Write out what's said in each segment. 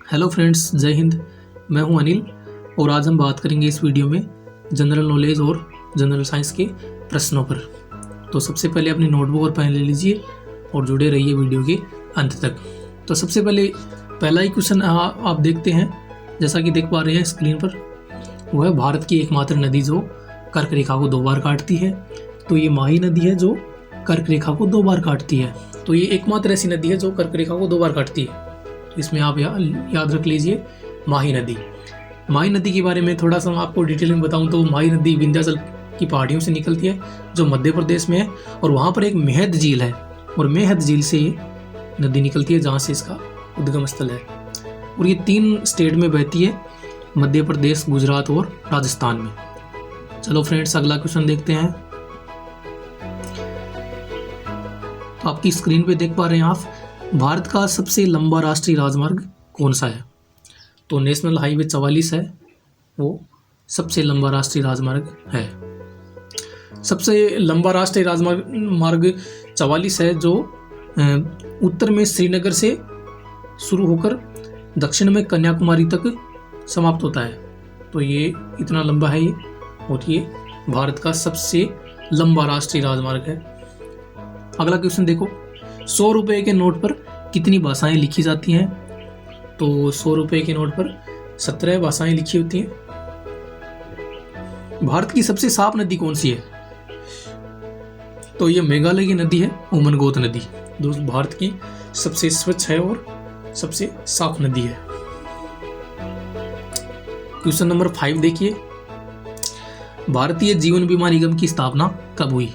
Hello friends, जय हिंद। मैं हूं अनिल और आज हम बात करेंगे इस वीडियो में जनरल नॉलेज और जनरल साइंस के प्रश्नों पर। तो सबसे पहले अपनी नोटबुक और पेन ले लीजिए और जुड़े रहिए वीडियो के अंत तक। तो सबसे पहले पहला ही क्वेश्चन आप देखते हैं, जैसा कि देख पा रहे हैं स्क्रीन पर। वो है भारत की एकमात्र नदी जो कर्क रेखा को 2 बार काटती है। तो ये माही नदी है जो कर्क रेखा को 2 बार काटती है। तो ये एकमात्र ऐसी नदी है जो कर्क रेखा को 2 बार काटती है। इसमें आप याद रख लीजिए माही नदी। माही नदी के बारे में थोड़ा सा मैं आपको डिटेल में बताऊं तो माही नदी विंध्याचल की पहाड़ियों से निकलती है जो मध्य प्रदेश में है, और वहाँ पर एक मेहद झील है और मेहद झील से ये नदी निकलती है जहाँ से इसका उद्गम स्थल है। और ये 3 स्टेट में बहती है, मध्य प्रदेश, गुजरात और राजस्थान में। चलो फ्रेंड्स, अगला क्वेश्चन देखते हैं। तो आपकी स्क्रीन पे देख पा रहे हैं आप, भारत का सबसे लंबा राष्ट्रीय राजमार्ग कौन सा है? तो नेशनल हाईवे 44 है, वो सबसे लंबा राष्ट्रीय राजमार्ग है। सबसे लंबा राष्ट्रीय राजमार्ग 44 है जो उत्तर में श्रीनगर से शुरू होकर दक्षिण में कन्याकुमारी तक समाप्त होता है। तो ये इतना लंबा है ये, और ये भारत का सबसे लंबा राष्ट्रीय राजमार्ग है। अगला क्वेश्चन देखो, 100 रुपये के नोट पर कितनी भाषाएं लिखी जाती हैं? तो 100 रुपये के नोट पर 17 भाषाएं लिखी होती हैं। भारत की सबसे साफ नदी कौन सी है? तो ये मेघालय की नदी है, उमनगोत नदी। दोस्त, भारत की सबसे स्वच्छ है और सबसे साफ नदी है। क्वेश्चन नंबर 5 देखिए, भारतीय जीवन बीमा निगम की स्थापना कब हुई?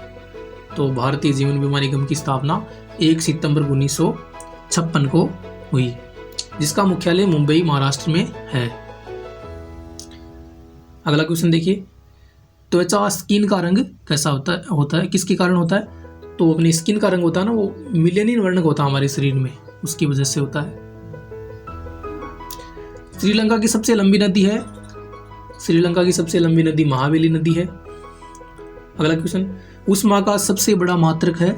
तो भारतीय जीवन बीमा निगम की स्थापना 1 सितंबर 1956 को हुई, जिसका मुख्यालय मुंबई, महाराष्ट्र में है। अगला क्वेश्चन देखिए, त्वचा स्किन का रंग कैसा होता है किसके कारण होता है? तो अपनी स्किन का रंग होता है ना, वो मिलेनियन वर्ण होता है हमारे शरीर में, उसकी वजह से होता है। श्रीलंका की सबसे लंबी नदी है, श्रीलंका की सबसे लंबी नदी महावेली नदी है। अगला क्वेश्चन, ऊष्मा का सबसे बड़ा मात्रक है?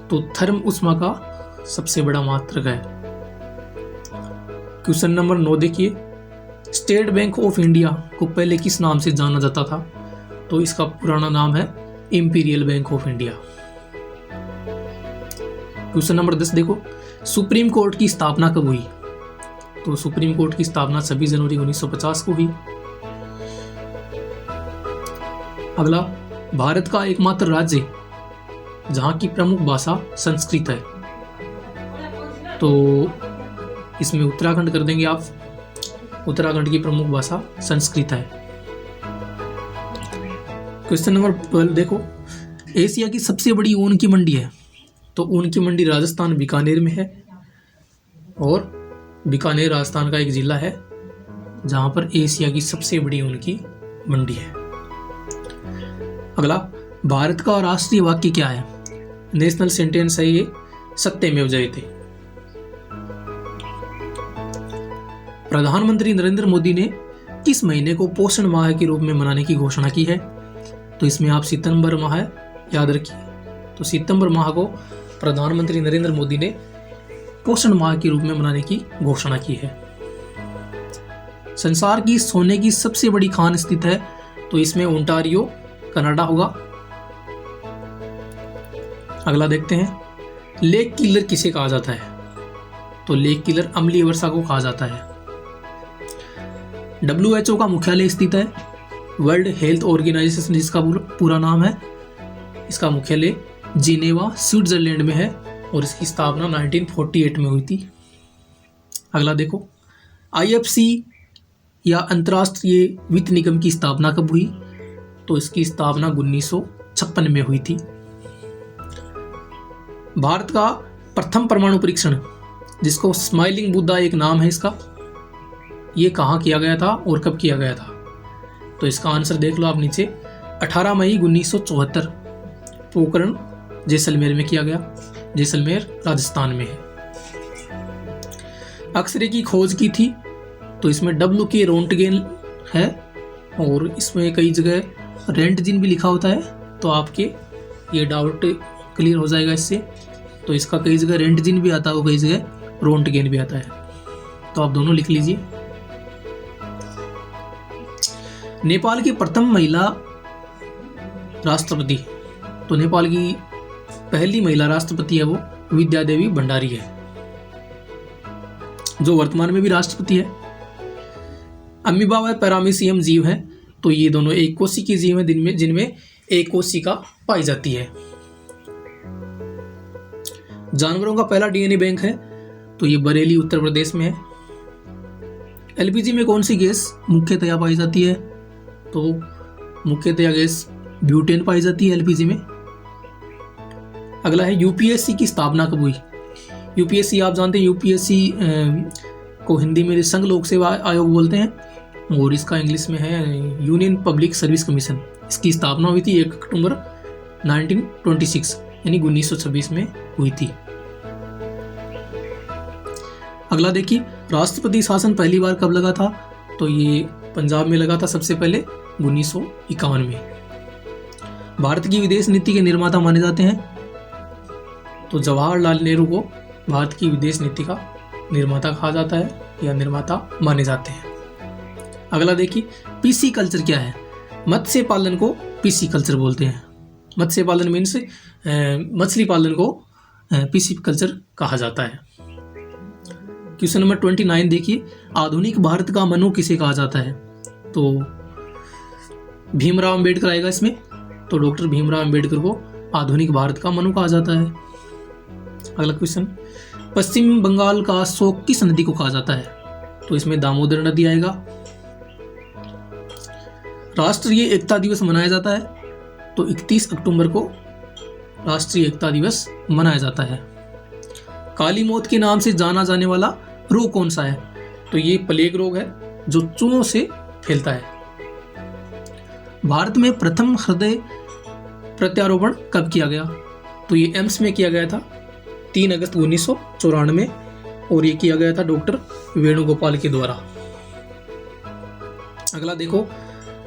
तो थर्म ऊष्मा का सबसे बड़ा मात्रक है। क्वेश्चन नंबर 9 देखिए, स्टेट बैंक ऑफ इंडिया को पहले किस नाम से जाना जाता था? तो इसका पुराना नाम है imperial bank of India. Question number 10 देखो, सुप्रीम कोर्ट की स्थापना कब हुई? तो सुप्रीम कोर्ट की स्थापना 26 जनवरी 1950 को हुई। अगला, भारत का एकमात्र राज्य जहां की प्रमुख भाषा संस्कृत है। तो इसमें उत्तराखंड कर देंगे आप, उत्तराखंड की प्रमुख भाषा संस्कृत है। क्वेश्चन नंबर 12 देखो, एशिया की सबसे बड़ी ऊन की मंडी है? तो ऊन की मंडी राजस्थान बीकानेर में है, और बीकानेर राजस्थान का एक जिला है जहां पर एशिया की सबसे बड़ी ऊन की मंडी है। अगला, भारत का राष्ट्रीय वाक्य क्या है? नेशनल सेंटेंस है ये, सत्यमेव जयते। प्रधानमंत्री नरेंद्र मोदी ने किस महीने को पोषण माह के रूप में मनाने की घोषणा की है? तो इसमें आप सितंबर माह याद रखिए। तो सितंबर माह को प्रधानमंत्री नरेंद्र मोदी ने पोषण माह के रूप में मनाने की घोषणा की है। संसार की सोने की सबसे बड़ी खान स्थित है? तो इसमें ओंटारियो, कनाडा होगा। अगला देखते हैं, लेक किलर किसे कहा जाता है? तो लेक किलर अम्लीय वर्षा को कहा जाता है। WHO का मुख्यालय स्थित है वर्ल्ड हेल्थ ऑर्गेनाइजेशन, जिसका पूरा नाम है, इसका मुख्यालय जिनेवा, स्विट्जरलैंड में है, और इसकी स्थापना 1948 में हुई थी। अगला देखो, IFC या अंतर्राष्ट्रीय वित्त निगम की स्थापना कब हुई? तो इसकी स्थापना 1956 में हुई थी। भारत का प्रथम परमाणु परीक्षण, जिसको स्माइलिंग बुद्धा एक नाम है इसका, ये कहाँ किया गया था और कब किया गया था? तो इसका आंसर देख लो आप नीचे, 18 मई 1974 पोखरण, जैसलमेर में किया गया। जैसलमेर राजस्थान में है। अक्सरे की खोज की थी? तो इसमें WK रोंटगेन है, और इसमें कई जगह रेंटजिन भी लिखा होता है, तो आपके ये डाउट क्लियर हो जाएगा इससे। तो इसका कई जगह रेंटजिन भी आता है और कई जगह रोंटगेन भी आता है। तो आप दोनों लिख लीजिए। नेपाल की प्रथम महिला राष्ट्रपति, तो नेपाल की पहली महिला राष्ट्रपति है वो विद्या देवी भंडारी है, जो वर्तमान में भी राष्ट्रपति है। अमीबा पैरामीशियम जीव है, तो ये दोनों एक कोशिकीय जीव हैं जिनमें एक कोशिका पाई जाती है। जानवरों का पहला डीएनए बैंक है, तो ये बरेली उत्तर प्रदेश में है। एलपीजी में कौन सी गैस मुख्यतया पाई जाती है, तो मुख्यतया गैस ब्यूटेन पाई जाती है एलपीजी में। अगला है यूपीएससी की स्थापना कब हुई। यूपीएससी आप जानते हैं, यूपीएससी को हिंदी में संघ लोक सेवा आयोग बोलते हैं, और इसका इंग्लिश में है यूनियन पब्लिक सर्विस कमीशन। इसकी स्थापना हुई थी 1 अक्टूबर 1926 यानी 1926 में हुई थी। अगला देखिए, राष्ट्रपति शासन पहली बार कब लगा था, तो ये पंजाब में लगा था सबसे पहले 1951 में। भारत की विदेश नीति के निर्माता माने जाते हैं, तो जवाहरलाल नेहरू को भारत की विदेश नीति का निर्माता कहा जाता है या निर्माता माने जाते हैं। अगला देखिए, पीसी कल्चर क्या है। मत्स्य पालन को पीसी कल्चर बोलते हैं। मत्स्य पालन मीन्स मछली पालन को पीसी कल्चर कहा जाता है। क्वेश्चन नंबर 29 देखिए, आधुनिक भारत का मनु किसे कहा जाता है, तो भीमराव अंबेडकर आएगा इसमें, तो डॉक्टर भीमराव अंबेडकर को आधुनिक भारत का मनु कहा जाता है। अगला क्वेश्चन, पश्चिम बंगाल का शोक किस नदी को कहा जाता है, तो इसमें दामोदर नदी आएगा। राष्ट्रीय एकता दिवस मनाया जाता है, तो 31 अक्टूबर को राष्ट्रीय एकता दिवस मनाया जाता है। काली मौत के नाम से जाना जाने वाला रोग कौन सा है, तो ये प्लेग रोग है जो चूहों से फैलता है। भारत में प्रथम हृदय प्रत्यारोपण कब किया गया, तो ये एम्स में किया गया था 3 अगस्त 1994 में, और ये किया गया था डॉक्टर वेणुगोपाल के द्वारा। अगला देखो,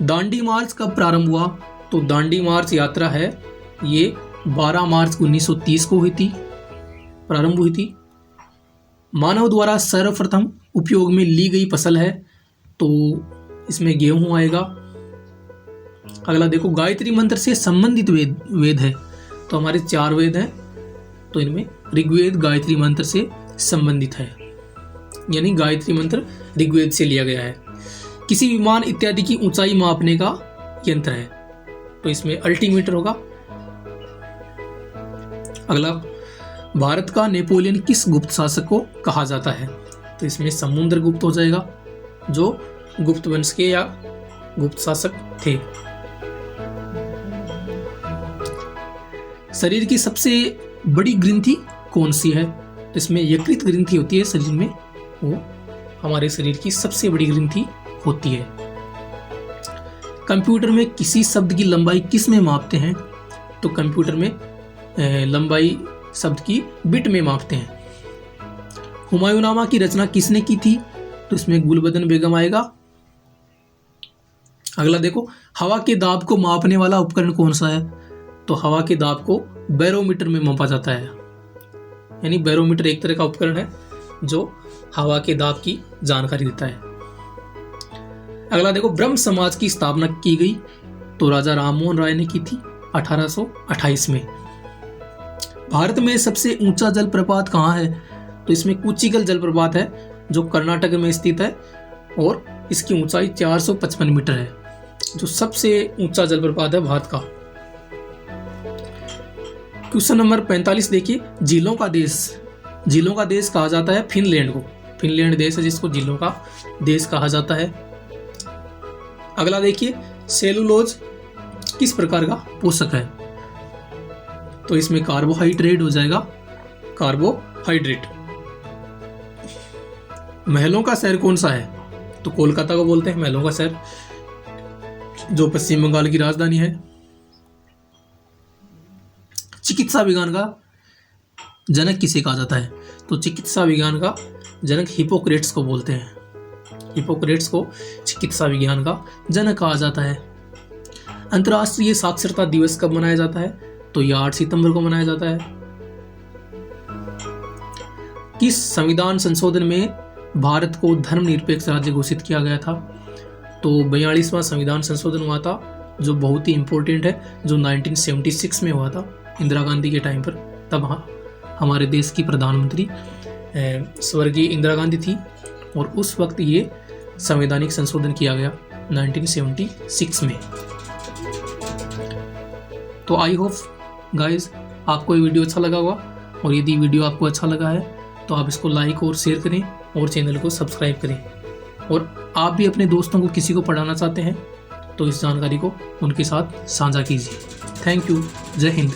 दांडी मार्च कब प्रारंभ हुआ, तो दांडी मार्च यात्रा है ये 12 मार्च 1930 को हुई थी, प्रारंभ हुई थी। मानव द्वारा सर्वप्रथम उपयोग में ली गई फसल है, तो इसमें गेहूं आएगा। अगला देखो, गायत्री मंत्र से संबंधित वेद है, तो हमारे 4 वेद हैं, तो इनमें ऋग्वेद गायत्री मंत्र से संबंधित है, यानी गायत्री मंत्र ऋग्वेद से लिया गया है। किसी विमान इत्यादि की ऊंचाई मापने का यंत्र है, तो इसमें अल्टीमीटर होगा। अगला, भारत का नेपोलियन किस गुप्त शासक को कहा जाता है, तो इसमें समुद्रगुप्त हो जाएगा, जो गुप्त वंश के या गुप्त शासक थे। शरीर की सबसे बड़ी ग्रंथि कौन सी है, तो इसमें यकृत ग्रंथि होती है शरीर में, वो हमारे शरीर की सबसे बड़ी ग्रंथि होती है। कंप्यूटर में किसी शब्द की लंबाई किस में मापते हैं, तो कंप्यूटर में लंबाई शब्द की बिट में मापते हैं। हुमायूंनामा की रचना किसने की थी, तो इसमें गुलबदन बेगम आएगा। अगला देखो, हवा के दाब को मापने वाला उपकरण कौन सा है, तो हवा के दाब को बैरोमीटर में मापा जाता है, यानी बैरोमीटर एक तरह का उपकरण है जो हवा के दाब की जानकारी देता है। अगला देखो, ब्रह्म समाज की स्थापना की गई, तो राजा राममोहन राय ने की थी 1828 में। भारत में सबसे ऊंचा जलप्रपात कहाँ है, तो इसमें कुचिकल जलप्रपात है जो कर्नाटक में स्थित है, और इसकी ऊंचाई 455 मीटर है, जो सबसे ऊंचा जलप्रपात है भारत का। क्वेश्चन नंबर 45 देखिए, झीलों का देश कहा जाता है फिनलैंड को। फिनलैंड देश है जिसको झीलों का देश कहा जाता है। अगला देखिए, सेलुलोज किस प्रकार का पोषक है, तो इसमें कार्बोहाइड्रेट हो जाएगा, कार्बोहाइड्रेट। महलों का शहर कौन सा है, तो कोलकाता को बोलते हैं महलों का शहर, जो पश्चिम बंगाल की राजधानी है। चिकित्सा विज्ञान का जनक किसे कहा जाता है, तो चिकित्सा विज्ञान का जनक हिपोक्रेट्स को बोलते हैं। हिपोक्रेट्स को चिकित्सा विज्ञान का जनक कहा जाता है। अंतर्राष्ट्रीय साक्षरता दिवस कब मनाया जाता है, तो यह 8 सितंबर को मनाया जाता है। किस संविधान संशोधन में भारत को धर्मनिरपेक्ष राज्य घोषित किया गया था। तो 42वां संविधान संशोधन हुआ था जो बहुत ही इम्पोर्टेंट है, जो 1976 में हुआ था इंदिरा गांधी के टाइम पर। तब हमारे देश की प्रधानमंत्री स्वर्गीय इंदिरा गांधी थी और उस वक्त ये संवैधानिक संशोधन किया गया 1976 में। तो आई होप गाइज आपको ये वीडियो अच्छा लगा होगा, और यदि वीडियो आपको अच्छा लगा है तो आप इसको लाइक और शेयर करें और चैनल को सब्सक्राइब करें। और आप भी अपने दोस्तों को किसी को पढ़ाना चाहते हैं तो इस जानकारी को उनके साथ साझा कीजिए। Thank you. जय हिंद।